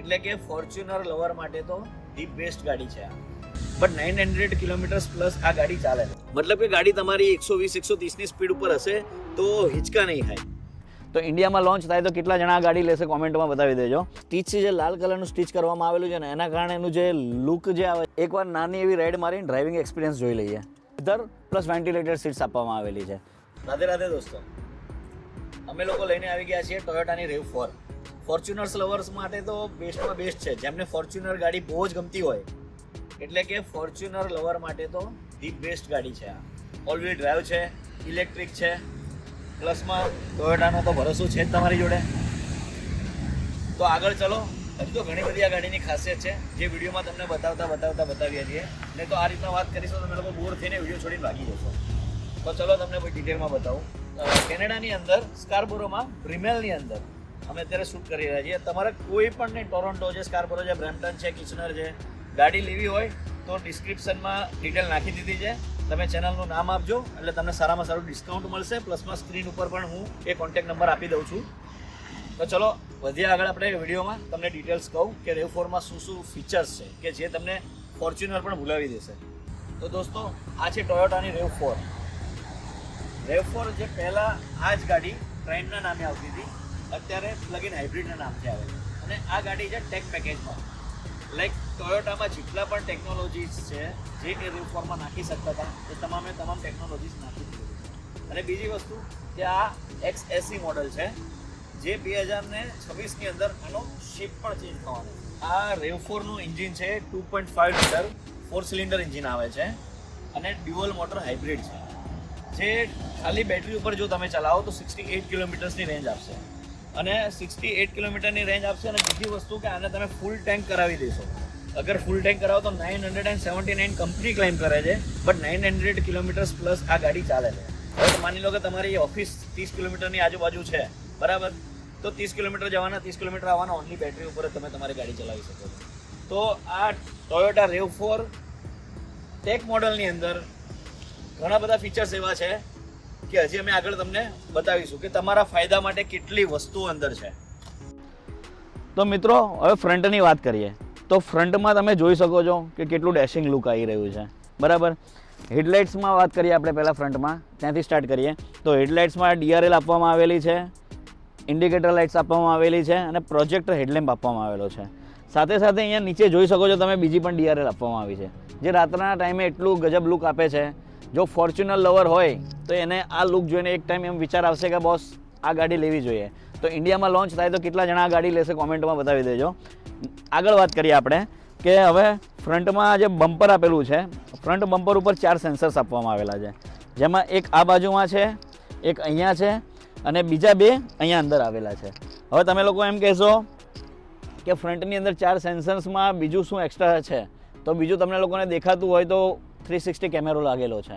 એટલે કે Fortuner lover માટે તો ધી બેસ્ટ ગાડી છે આ. બટ 900 કિલોમીટર્સ પ્લસ આ ગાડી ચાલે છે. મતલબ કે ગાડી તમારી 120-130 ની સ્પીડ ઉપર હશે તો હિંચકા નહીં થાય. તો ઇન્ડિયામાં લોન્ચ થાય તો કેટલા જણા આ ગાડી લેશે કોમેન્ટમાં બતાવી દેજો. સ્ટીચ જે લાલ કલરનું સ્ટીચ કરવામાં આવેલું છે ને એના કારણે એનું જે લુક જે આવે, એકવાર નાની એવી રાઈડ મારીને ડ્રાઇવિંગ એક્સપિરિયન્સ જોઈ લઈએ. લેધર પ્લસ વેન્ટિલેટેડ સીટ્સ આપવામાં આવેલી છે. રાધે રાધે દોસ્તો, અમે લોકો લઈને આવી ગયા છીએ ટોયોટાની RAV4. ફોર્ચ્યુનર્સ લવર્સ માટે તો બેસ્ટમાં બેસ્ટ છે. જેમને ફોર્ચ્યુનર ગાડી બહુ જ ગમતી હોય, એટલે કે ફોર્ચ્યુનર લવર માટે તો ધી બેસ્ટ ગાડી છે આ. ઓલ વ્હીલ ડ્રાઈવ છે, ઇલેક્ટ્રિક છે, પ્લસમાં ટોયોટાનો તો ભરોસો છે જ તમારી જોડે. તો આગળ ચલો, હજી તો ઘણી બધી આ ગાડીની ખાસિયત છે જે વિડીયોમાં તમને બતાવીએ છીએ. નહીં તો આ રીતના વાત કરીશું તો તમે લોકો બોર થઈને વિડીયો છોડીને ભાગી જશો. તો ચલો તમને કોઈ ડિટેલમાં બતાવું. કેનેડાની અંદર સ્કારબોરોમાં બ્રિમેલની અંદર અમે અત્યારે શૂટ કરી રહ્યા છીએ. તમારે કોઈ પણ નહીં, ટોરોન્ટો છે, સ્કારબોરો છે, બ્રેમ્પટન છે, કિચનર છે, ગાડી લેવી હોય તો ડિસ્ક્રિપ્શનમાં ડિટેલ નાખી દીધી છે. તમે ચેનલનું નામ આપજો એટલે તમને સારામાં સારું ડિસ્કાઉન્ટ મળશે. પ્લસમાં સ્ક્રીન ઉપર પણ હું એ કોન્ટેક્ટ નંબર આપી દઉં છું. તો ચલો વધીએ આગળ. આપણે વિડીયોમાં તમને ડિટેલ્સ કહું કે RAV4માં શું ફીચર્સ છે કે જે તમને ફોર્ચ્યુનર પણ ભૂલાવી દેશે. તો દોસ્તો, આ છે ટોયોટાની RAV4. RAV4 જે પહેલાં આ જ ગાડી ટ્રાઇનના નામે આવતી હતી, અત્યારે પ્લગ-ઇન હાઇબ્રિડના નામથી આવે છે. અને આ ગાડી છે ટેક પેકેજમાં. લાઈક ટોયોટામાં જેટલા પણ ટેકનોલોજીસ છે જે એ RAV4માં નાખી શકતા હતા એ તમામ ટેકનોલોજીસ નાખી દીધી છે. અને બીજી વસ્તુ કે આ XSE મોડલ છે જે 2026ની અંદર આનો શિપ પણ ચેન્જ થવાનો છે. આ RAV4નું એન્જિન છે 2.5 લીટર 4 સિલિન્ડર એન્જિન આવે છે અને ડ્યુઅલ મોટર હાઇબ્રિડ છે, જે ખાલી બેટરી ઉપર જો તમે ચલાવો તો 68 કિલોમીટર્સની રેન્જ આપશે. અને 68 કિલોમીટરની રેન્જ આપશે. અને બીજી વસ્તુ કે આને તમે ફૂલ ટેન્ક કરાવી દેશો. અગર ફૂલ ટેન્ક કરાવો તો 979 કંપની ક્લેમ કરે છે, બટ 900 કિલોમીટર્સ પ્લસ આ ગાડી ચાલે છે. હવે માની લો કે તમારી ઓફિસ 30 કિલોમીટરની આજુબાજુ છે, બરાબર, તો 30 કિલોમીટર જવાના 30 કિલોમીટર આવવાના ઓનલી બેટરી ઉપર તમે તમારી ગાડી ચલાવી શકો છો. તો આ ટોયોટા RAV4 ટેક મોડલની અંદર ઘણા બધા ફીચર્સ એવા છે કે હજી અમે આગળ તમને બતાવીશું કે તમારા ફાયદા માટે કેટલી વસ્તુઓ અંદર છે. તો મિત્રો, હવે ફ્રન્ટની વાત કરીએ તો ફ્રન્ટમાં તમે જોઈ શકો છો કે કેટલું ડેશિંગ લુક આવી રહ્યું છે, બરાબર. હેડલાઇટ્સમાં વાત કરીએ આપણે પહેલાં ફ્રન્ટમાં, ત્યાંથી સ્ટાર્ટ કરીએ. તો હેડલાઇટ્સમાં DRL આપવામાં આવેલી છે, ઇન્ડિકેટર લાઇટ્સ આપવામાં આવેલી છે અને પ્રોજેક્ટર હેડલેમ્પ આપવામાં આવેલો છે. સાથે સાથે અહીંયા નીચે જોઈ શકો છો તમે બીજી પણ DRL આપવામાં આવી છે, જે રાત્રના ટાઈમે એટલું ગજબ લુક આપે છે. જો ફોર્ચ્યુનર લવર હોય તો એને આ લુક જોઈને એક ટાઈમ એમ વિચાર આવશે કે બોસ આ ગાડી લેવી જોઈએ. તો ઇન્ડિયામાં લોન્ચ થાય તો કેટલા જણા આ ગાડી લેશે કોમેન્ટમાં બતાવી દેજો. આગળ વાત કરીએ આપણે કે હવે ફ્રન્ટમાં જે બમ્પર આપેલું છે, ફ્રન્ટ બમ્પર ઉપર 4 સેન્સર્સ આપવામાં આવેલા છે, જેમાં એક આ બાજુમાં છે, એક અહીંયા છે અને બીજા 2 અહીંયા અંદર આવેલા છે. હવે તમે લોકો એમ કહેશો કે ફ્રન્ટની અંદર 4 સેન્સર્સમાં બીજું શું એક્સ્ટ્રા છે, તો બીજું તમને લોકોને દેખાતું હોય તો 360 કેમેરો લાગેલો છે.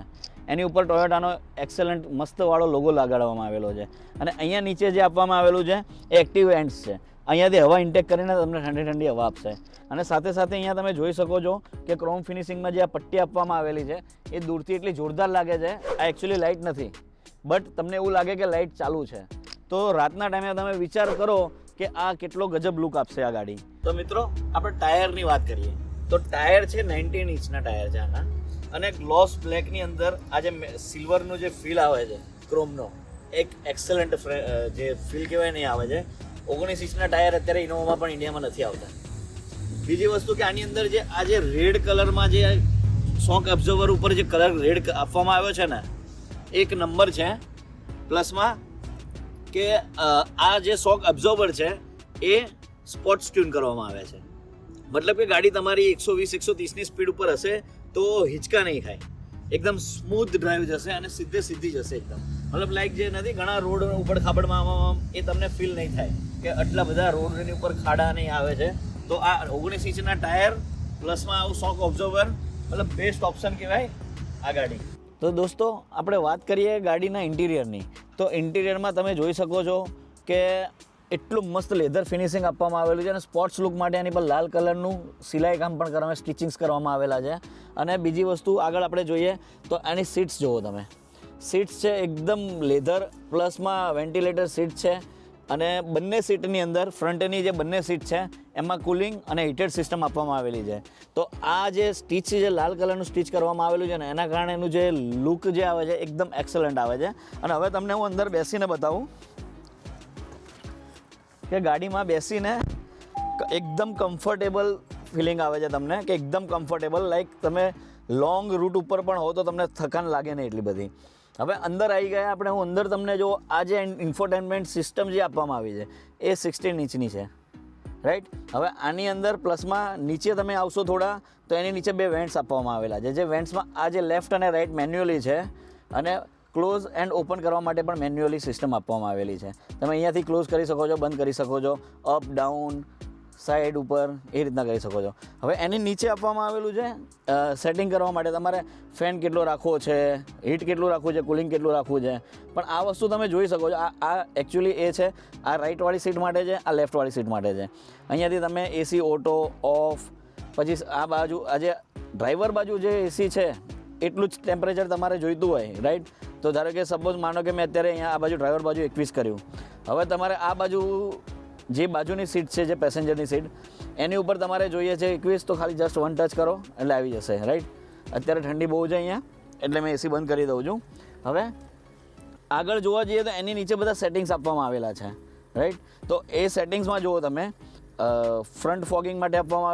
એની ઉપર ટોયોટાનો એક્સેલન્ટ મસ્તવાળો લોગો લગાડવામાં આવેલો છે. અને અહીંયા નીચે જે આપવામાં આવેલું છે એ એક્ટિવ એન્ડ્સ છે. અહીંયાથી હવા ઇન્ટેક કરીને તમને ઠંડી ઠંડી હવા આપશે. અને સાથે સાથે અહીંયા તમે જોઈ શકો છો કે ક્રોમ ફિનિશિંગમાં જે આ પટ્ટી આપવામાં આવેલી છે એ દૂરથી એટલી જોરદાર લાગે છે. આ એકચ્યુઅલી લાઇટ નથી, બટ તમને એવું લાગે કે લાઇટ ચાલુ છે. તો રાતના ટાઈમે તમે વિચાર કરો કે આ કેટલો ગજબ લુક આપશે આ ગાડી. તો મિત્રો, આપણે ટાયરની વાત કરીએ તો ટાયર છે 19 ઇંચના ટાયર છે આના. અને ગ્લોસ બ્લેકની અંદર આ જે સિલ્વરનો જે ફીલ આવે છે, ક્રોમનો એક એક્સેલન્ટ જે ફીલ કહેવાય નહીં આવે છે. 19 ઇંચના ટાયર અત્યારે ઇનોવામાં પણ ઇન્ડિયામાં નથી આવતા. બીજી વસ્તુ કે આની અંદર જે આ જે રેડ કલરમાં જે શોક એબ્ઝોર્વર ઉપર જે કલર રેડ આપવામાં આવ્યો છે ને, એક નંબર છે. પ્લસમાં કે આ જે શોક એબ્ઝોર્વર છે એ સ્પોર્ટ્સ ટ્યુન કરવામાં આવે છે. મતલબ કે ગાડી તમારી 120-130ની સ્પીડ ઉપર હશે તો હિંચકા નહીં ખાય, એકદમ સ્મૂથ ડ્રાઈવ જશે અને સીધી જશે એકદમ. મતલબ લાઈક જે નથી ઘણા રોડ ઉપર ખાબડમાં એ તમને ફીલ નહીં થાય કે આટલા બધા રોડની ઉપર ખાડા નહીં આવે છે. તો આ 19 ઇંચના ટાયર પ્લસમાં આવું શોક ઓબ્ઝર્વર, મતલબ બેસ્ટ ઓપ્શન કહેવાય આ ગાડી. તો દોસ્તો, આપણે વાત કરીએ ગાડીના ઇન્ટિરિયરની. તો ઇન્ટિરિયરમાં તમે જોઈ શકો છો કે એટલું મસ્ત લેધર ફિનિશિંગ આપવામાં આવેલું છે અને સ્પોર્ટ્સ લુક માટે એની પર લાલ કલરનું સિલાઈ કામ પણ કરવામાં, સ્ટિચિંગ્સ કરવામાં આવેલા છે. અને બીજી વસ્તુ આગળ આપણે જોઈએ તો આની સીટ્સ જુઓ તમે. સીટ્સ છે એકદમ લેધર પ્લસમાં વેન્ટિલેટર સીટ છે. અને બંને સીટની અંદર ફ્રન્ટની જે બંને સીટ છે એમાં કુલિંગ અને હીટેડ સિસ્ટમ આપવામાં આવેલી છે. તો આ જે સ્ટીચ છે, જે લાલ કલરનું સ્ટીચ કરવામાં આવેલું છે ને, એના કારણે એનું જે લુક જે આવે છે એકદમ એક્સલન્ટ આવે છે. અને હવે તમને હું અંદર બેસીને બતાવું કે ગાડીમાં બેસીને એકદમ કમ્ફર્ટેબલ ફિલિંગ આવે છે તમને, કે એકદમ કમ્ફર્ટેબલ, લાઈક તમે લોંગ રૂટ ઉપર પણ હો તો તમને થકાન લાગે નહીં એટલી બધી. હવે અંદર આવી ગયા આપણે. હું અંદર તમને જો આ જે ઇન્ફોટેનમેન્ટ સિસ્ટમ જે આપવામાં આવી છે એ 16 ઇંચની છે, રાઈટ. હવે આની અંદર પ્લસમાં નીચે તમે આવશો થોડા તો એની નીચે 2 વેન્ટ્સ આપવામાં આવેલા છે. જે વેન્ટ્સમાં આ જે લેફ્ટ અને રાઈટ મેન્યુઅલી છે, અને ક્લોઝ એન્ડ ઓપન કરવા માટે પણ મેન્યુઅલી સિસ્ટમ આપવામાં આવેલી છે. તમે અહીંયાથી ક્લોઝ કરી શકો છો, બંધ કરી શકો છો, અપ ડાઉન, સાઈડ ઉપર, એ રીતના કરી શકો છો. હવે એની નીચે આપવામાં આવેલું છે સેટિંગ કરવા માટે તમારે ફેન કેટલો રાખવો છે, હીટ કેટલું રાખવું છે, કુલિંગ કેટલું રાખવું છે. પણ આ વસ્તુ તમે જોઈ શકો છો. આ એકચ્યુઅલી એ છે, આ રાઈટવાળી સીટ માટે છે, આ લેફ્ટવાળી સીટ માટે છે. અહીંયાથી તમે એસી ઓટો, ઓફ, પછી આ બાજુ આ જે ડ્રાઈવર બાજુ જે એસી છે એટલું જ ટેમ્પરેચર તમારે જોઈતું હોય, રાઈટ. તો ધારો કે સપોઝ માનો કે મેં અત્યારે અહીંયા આ બાજુ ડ્રાઈવર બાજુ 21 કર્યું. હવે તમારે આ બાજુ જે બાજુની સીટ છે, જે પેસેન્જરની સીટ, એની ઉપર તમારે જોઈએ છે 21, તો ખાલી જસ્ટ 1 ટચ કરો એટલે આવી જશે, રાઈટ. અત્યારે ઠંડી બહુ છે અહીંયા એટલે મેં એસી બંધ કરી દઉં છું. હવે આગળ જોવા જઈએ તો એની નીચે બધા સેટિંગ્સ આપવામાં આવેલા છે, રાઈટ. તો એ સેટિંગ્સમાં જુઓ તમે, ફ્રન્ટ ફોગિંગ માટે આપવામાં